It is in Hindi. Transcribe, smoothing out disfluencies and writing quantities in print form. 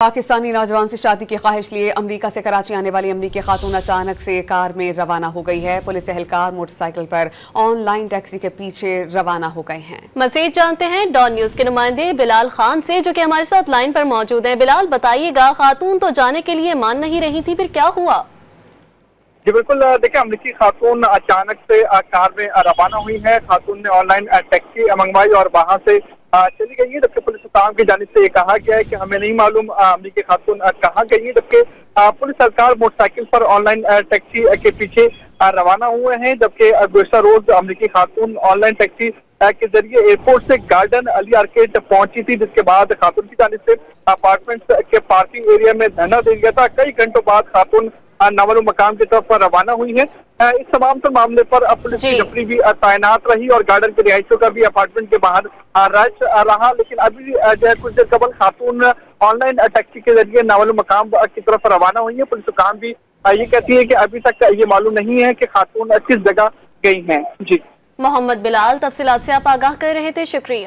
पाकिस्तानी नौजवान से शादी की ख्वाहिश लिए अमरीका से कराची आने वाली अमरीकी खातून अचानक से कार में रवाना हो गई है। पुलिस एहलकार मोटरसाइकिल पर ऑनलाइन टैक्सी के पीछे रवाना हो गए हैं। मजीद जानते हैं डॉन न्यूज के नुमाइंदे बिलाल खान से, जो कि हमारे साथ लाइन पर मौजूद हैं। बिलाल, बताइएगा, खातून तो जाने के लिए मान नहीं रही थी, फिर क्या हुआ? जी बिल्कुल, देखिए अमरीकी खातून अचानक से कार में रवाना हुई है। खातून ने ऑनलाइन टैक्सी मंगवाई और वहां से चली गई है, जबकि पुलिस सुल्तान की जानिब से ये कहा गया है कि हमें नहीं मालूम अमरीकी खातून कहाँ गई है। जबकि पुलिस सरकार मोटरसाइकिल पर ऑनलाइन टैक्सी के पीछे रवाना हुए हैं। जबकि गुज़श्ता रोज अमरीकी खातून ऑनलाइन टैक्सी के जरिए एयरपोर्ट से गार्डन अली आर्केड पहुंची थी, जिसके बाद खातून की जानिब से अपार्टमेंट के पार्किंग एरिया में धरना दे दिया था। कई घंटों बाद खातून नामालूम मकाम की तरफ रवाना हुई है। इस तमाम मामले पर पुलिस की टुकड़ी भी तैनात रही और गार्डन के रिहायशियों का भी अपार्टमेंट के बाहर रश रहा। लेकिन अभी जो है कुछ देर कबल खातून ऑनलाइन टैक्सी के जरिए नामालूम मकाम की तरफ रवाना हुई है। पुलिस हुकाम भी ये कहती है कि अभी तक ये मालूम नहीं है कि खातून किस जगह गई हैं। जी मोहम्मद बिलाल, तफसीलात से आप आगाह कर रहे थे, शुक्रिया।